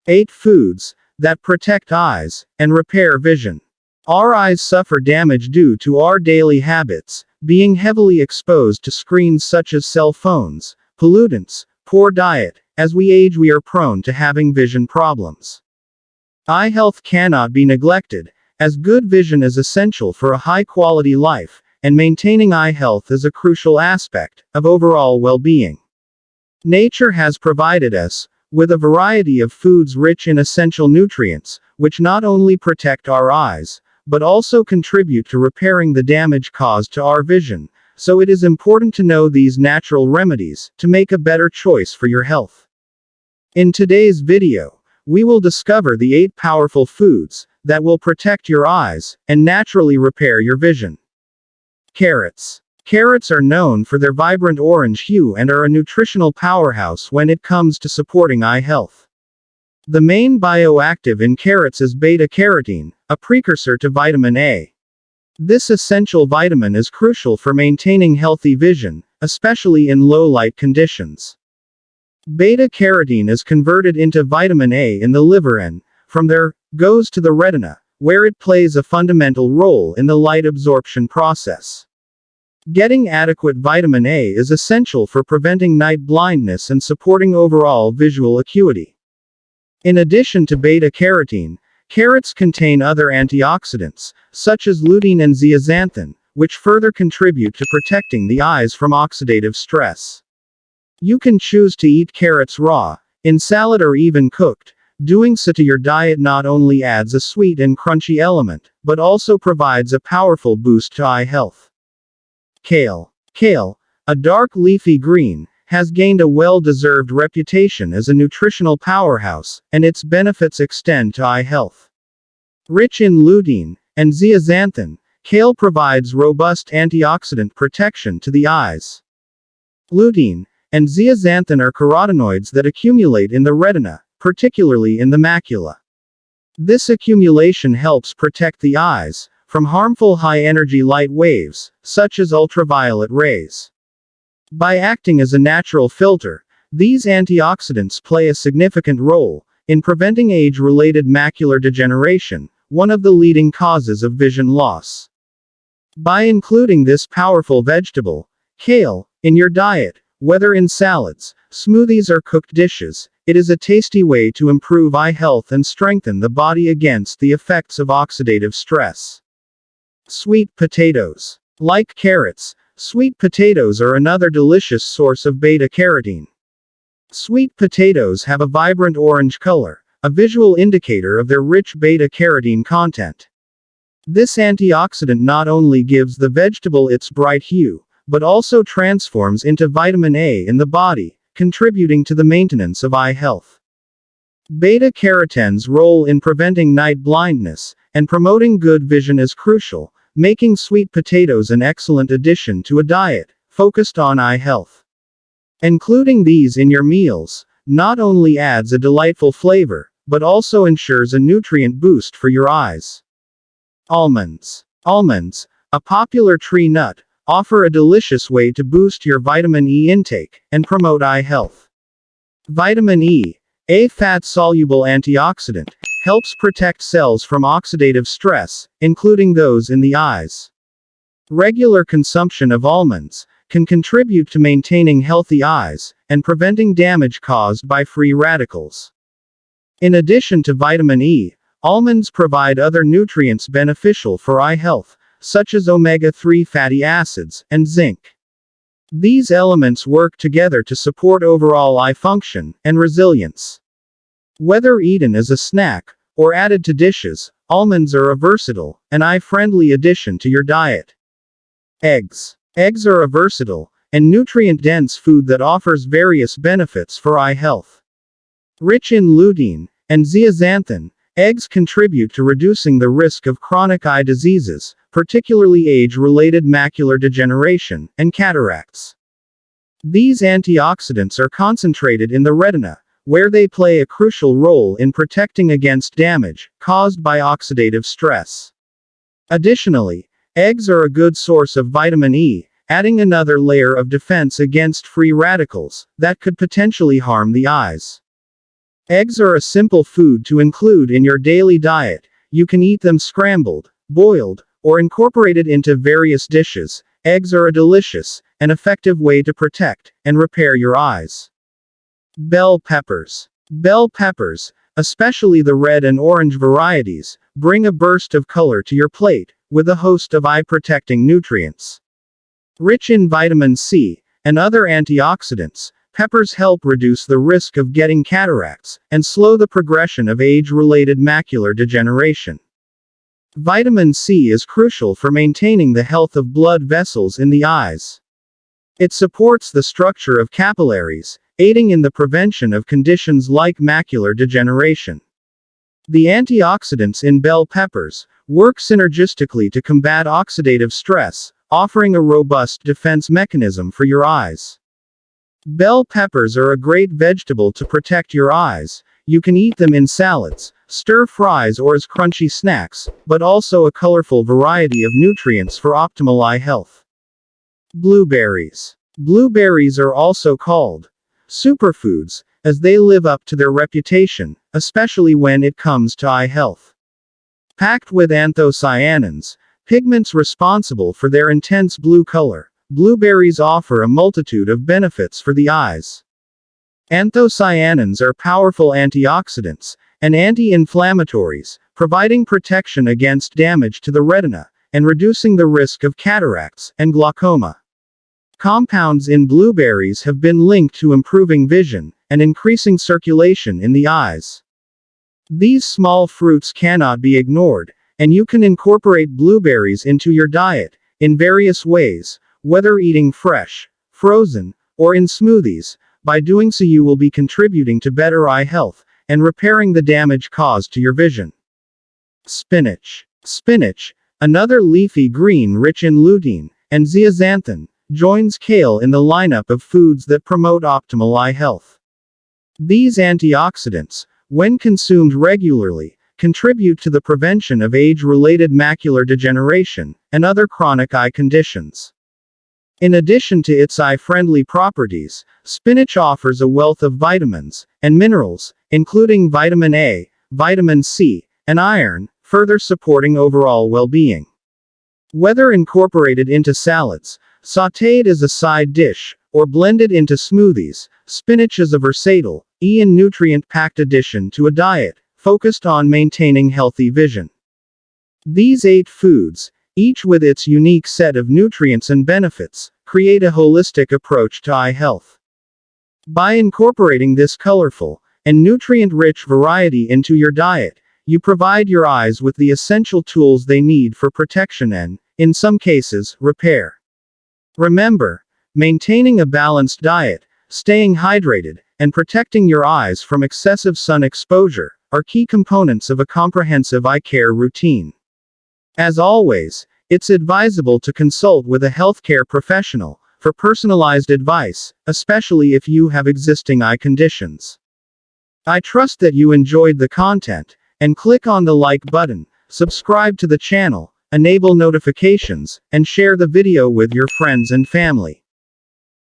8 foods that protect eyes and repair vision. Our eyes suffer damage due to our daily habits, being heavily exposed to screens such as cell phones, pollutants, poor diet. As we age, we are prone to having vision problems. Eye health cannot be neglected, as good vision is essential for a high-quality life, and maintaining eye health is a crucial aspect of overall well-being. Nature has provided us with a variety of foods rich in essential nutrients, which not only protect our eyes, but also contribute to repairing the damage caused to our vision, so it is important to know these natural remedies to make a better choice for your health. In today's video, we will discover the 8 powerful foods that will protect your eyes and naturally repair your vision. Carrots. Carrots are known for their vibrant orange hue and are a nutritional powerhouse when it comes to supporting eye health. The main bioactive in carrots is beta-carotene, a precursor to vitamin A. This essential vitamin is crucial for maintaining healthy vision, especially in low-light conditions. Beta-carotene is converted into vitamin A in the liver and, from there, goes to the retina, where it plays a fundamental role in the light absorption process. Getting adequate vitamin A is essential for preventing night blindness and supporting overall visual acuity. In addition to beta-carotene, carrots contain other antioxidants, such as lutein and zeaxanthin, which further contribute to protecting the eyes from oxidative stress. You can choose to eat carrots raw, in salad, or even cooked. Doing so to your diet not only adds a sweet and crunchy element, but also provides a powerful boost to eye health. Kale. Kale, a dark leafy green, has gained a well-deserved reputation as a nutritional powerhouse, and its benefits extend to eye health. Rich in lutein and zeaxanthin, kale provides robust antioxidant protection to the eyes. Lutein and zeaxanthin are carotenoids that accumulate in the retina, particularly in the macula. This accumulation helps protect the eyes from harmful high-energy light waves, such as ultraviolet rays. By acting as a natural filter, these antioxidants play a significant role in preventing age-related macular degeneration, one of the leading causes of vision loss. By including this powerful vegetable, kale, in your diet, whether in salads, smoothies, or cooked dishes, it is a tasty way to improve eye health and strengthen the body against the effects of oxidative stress. Sweet potatoes. Like carrots, sweet potatoes are another delicious source of beta-carotene. Sweet potatoes have a vibrant orange color, a visual indicator of their rich beta-carotene content. This antioxidant not only gives the vegetable its bright hue, but also transforms into vitamin A in the body, contributing to the maintenance of eye health. Beta-carotene's role in preventing night blindness and promoting good vision is crucial, making sweet potatoes an excellent addition to a diet focused on eye health. Including these in your meals not only adds a delightful flavor, but also ensures a nutrient boost for your eyes. Almonds. Almonds, a popular tree nut, offer a delicious way to boost your vitamin E intake and promote eye health. Vitamin E, a fat-soluble antioxidant, helps protect cells from oxidative stress, including those in the eyes. Regular consumption of almonds can contribute to maintaining healthy eyes and preventing damage caused by free radicals. In addition to vitamin E, almonds provide other nutrients beneficial for eye health, such as omega-3 fatty acids and zinc. These elements work together to support overall eye function and resilience. Whether eaten as a snack or added to dishes, almonds are a versatile and eye-friendly addition to your diet. Eggs. Eggs are a versatile and nutrient-dense food that offers various benefits for eye health. Rich in lutein and zeaxanthin, eggs contribute to reducing the risk of chronic eye diseases, particularly age-related macular degeneration and cataracts. These antioxidants are concentrated in the retina, where they play a crucial role in protecting against damage caused by oxidative stress. Additionally, eggs are a good source of vitamin E, adding another layer of defense against free radicals that could potentially harm the eyes. Eggs are a simple food to include in your daily diet. You can eat them scrambled, boiled, or incorporated into various dishes. Eggs are a delicious and effective way to protect and repair your eyes. Bell peppers. Bell peppers, especially the red and orange varieties, bring a burst of color to your plate, with a host of eye-protecting nutrients. Rich in vitamin C and other antioxidants, peppers help reduce the risk of getting cataracts and slow the progression of age-related macular degeneration. Vitamin C is crucial for maintaining the health of blood vessels in the eyes. It supports the structure of capillaries, aiding in the prevention of conditions like macular degeneration. The antioxidants in bell peppers work synergistically to combat oxidative stress, offering a robust defense mechanism for your eyes. Bell peppers are a great vegetable to protect your eyes. You can eat them in salads, stir fries, or as crunchy snacks, but also a colorful variety of nutrients for optimal eye health. Blueberries. Blueberries are also called superfoods, as they live up to their reputation, especially when it comes to eye health. Packed with anthocyanins, pigments responsible for their intense blue color, blueberries offer a multitude of benefits for the eyes. Anthocyanins are powerful antioxidants and anti-inflammatories, providing protection against damage to the retina and reducing the risk of cataracts and glaucoma. Compounds in blueberries have been linked to improving vision and increasing circulation in the eyes. These small fruits cannot be ignored, and you can incorporate blueberries into your diet in various ways, whether eating fresh, frozen, or in smoothies. By doing so, you will be contributing to better eye health and repairing the damage caused to your vision. Spinach. Spinach, another leafy green rich in lutein and zeaxanthin, joins kale in the lineup of foods that promote optimal eye health. These antioxidants, when consumed regularly, contribute to the prevention of age-related macular degeneration and other chronic eye conditions. In addition to its eye-friendly properties, spinach offers a wealth of vitamins and minerals, including vitamin A, vitamin C, and iron, further supporting overall well-being. Whether incorporated into salads, sautéed as a side dish, or blended into smoothies, spinach is a versatile, and nutrient-packed addition to a diet focused on maintaining healthy vision. These 8 foods, each with its unique set of nutrients and benefits, create a holistic approach to eye health. By incorporating this colorful and nutrient-rich variety into your diet, you provide your eyes with the essential tools they need for protection and, in some cases, repair. Remember, maintaining a balanced diet, staying hydrated, and protecting your eyes from excessive sun exposure are key components of a comprehensive eye care routine. As always, it's advisable to consult with a healthcare professional for personalized advice, especially if you have existing eye conditions. I trust that you enjoyed the content, and click on the like button, subscribe to the channel, enable notifications, and share the video with your friends and family.